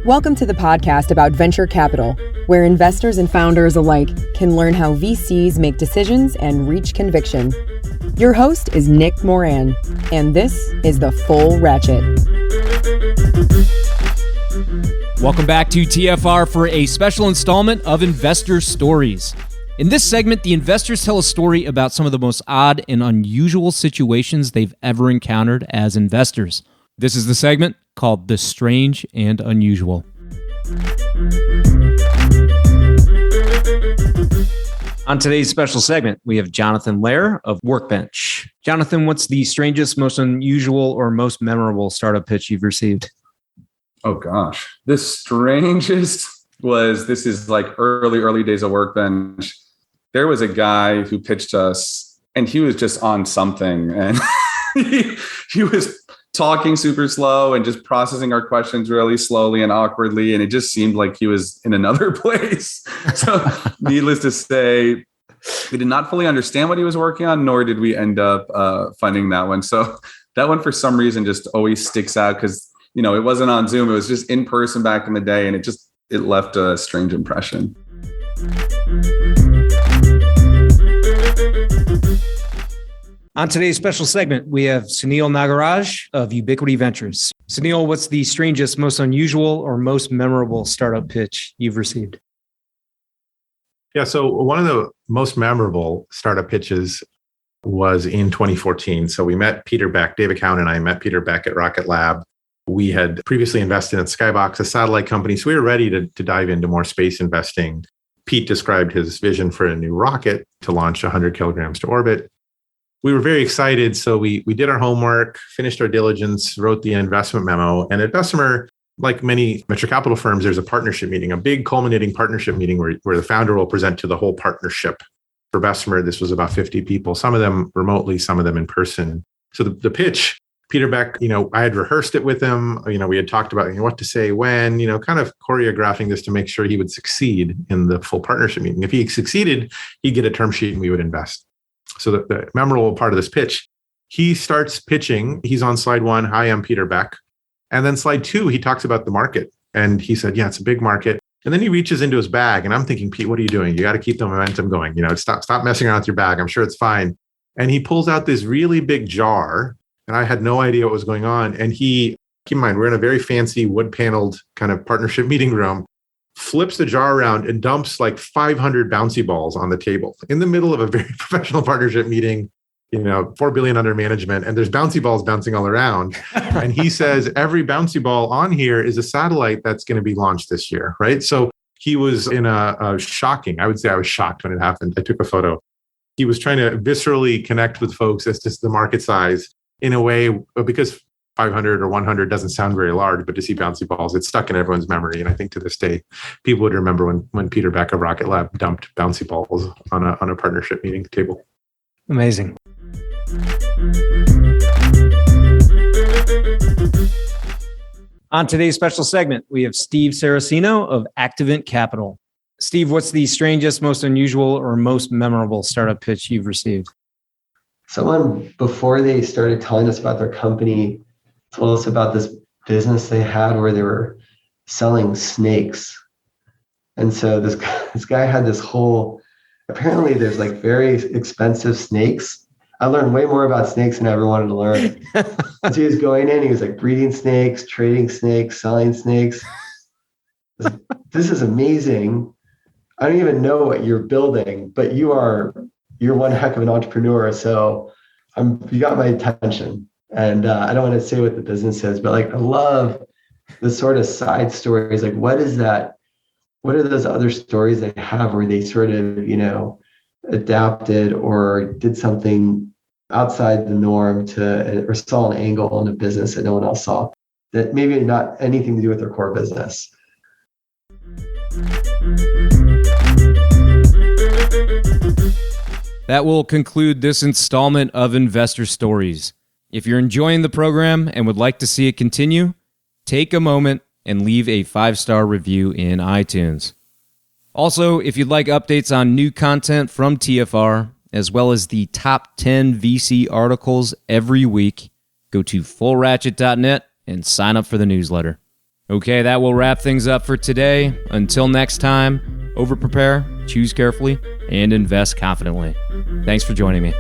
Welcome to the podcast about venture capital, where investors and founders alike can learn how VCs make decisions and reach conviction. Your host is Nick Moran, and this is The Full Ratchet. Welcome back to TFR for a special installment of Investor Stories. In this segment, the investors tell a story about some of the most odd and unusual situations they've ever encountered as investors. This is the segment called The Strange and Unusual. On today's special segment, we have Jonathan Lair of Workbench. Jonathan, what's the strangest, most unusual, or most memorable startup pitch you've received? Oh gosh, the strangest was, this is like early days of Workbench. There was a guy who pitched us and he was just on something, and he was talking super slow and just processing our questions really slowly and awkwardly. And it just seemed like he was in another place. So needless to say, we did not fully understand what he was working on, nor did we end up funding that one. So that one, for some reason, just always sticks out because, you know, it wasn't on Zoom. It was just in person back in the day. And it left a strange impression. On today's special segment, we have Sunil Nagaraj of Ubiquity Ventures. Sunil, what's the strangest, most unusual, or most memorable startup pitch you've received? Yeah, so one of the most memorable startup pitches was in 2014. So we met Peter Beck, David Cowan and I met Peter Beck at Rocket Lab. We had previously invested in Skybox, a satellite company, so we were ready to dive into more space investing. Pete described his vision for a new rocket to launch 100 kilograms to orbit. We were very excited, so we did our homework, finished our diligence, wrote the investment memo. And at Bessemer, like many venture capital firms, there's a partnership meeting, a big culminating partnership meeting where the founder will present to the whole partnership. For Bessemer, this was about 50 people, some of them remotely, some of them in person. So the pitch, Peter Beck, I had rehearsed it with him. We had talked about what to say when, kind of choreographing this to make sure he would succeed in the full partnership meeting. If he succeeded, he'd get a term sheet and we would invest. So the memorable part of this pitch, he starts pitching. He's on slide 1. Hi, I'm Peter Beck. And then slide 2, he talks about the market. And he said, yeah, it's a big market. And then he reaches into his bag. And I'm thinking, Pete, what are you doing? You got to keep the momentum going. Stop messing around with your bag. I'm sure it's fine. And he pulls out this really big jar. And I had no idea what was going on. And keep in mind, we're in a very fancy wood paneled kind of partnership meeting room, flips the jar around and dumps like 500 bouncy balls on the table in the middle of a very professional partnership meeting, $4 billion under management. And there's bouncy balls bouncing all around. And he says, every bouncy ball on here is a satellite that's going to be launched this year. Right. So he was in a shocking, I would say I was shocked when it happened. I took a photo. He was trying to viscerally connect with folks as to the market size in a way, because 500 or 100 doesn't sound very large, but to see bouncy balls, it's stuck in everyone's memory. And I think to this day, people would remember when Peter Beck of Rocket Lab dumped bouncy balls on a partnership meeting table. Amazing. On today's special segment, we have Steve Sarracino of Activent Capital. Steve, what's the strangest, most unusual, or most memorable startup pitch you've received? Someone, before they started telling us about their company, told us about this business they had where they were selling snakes. And so this guy had this whole, apparently there's like very expensive snakes. I learned way more about snakes than I ever wanted to learn. So he was going in, he was like breeding snakes, trading snakes, selling snakes. This is amazing. I don't even know what you're building, but you're one heck of an entrepreneur. So you got my attention. And I don't want to say what the business is, but I love the sort of side stories. Like, what is that? What are those other stories they have where they sort of, adapted or did something outside the norm or saw an angle in a business that no one else saw, that maybe not anything to do with their core business. That will conclude this installment of Investor Stories. If you're enjoying the program and would like to see it continue, take a moment and leave a 5-star review in iTunes. Also, if you'd like updates on new content from TFR, as well as the top 10 VC articles every week, go to fullratchet.net and sign up for the newsletter. Okay, that will wrap things up for today. Until next time, over-prepare, choose carefully, and invest confidently. Thanks for joining me.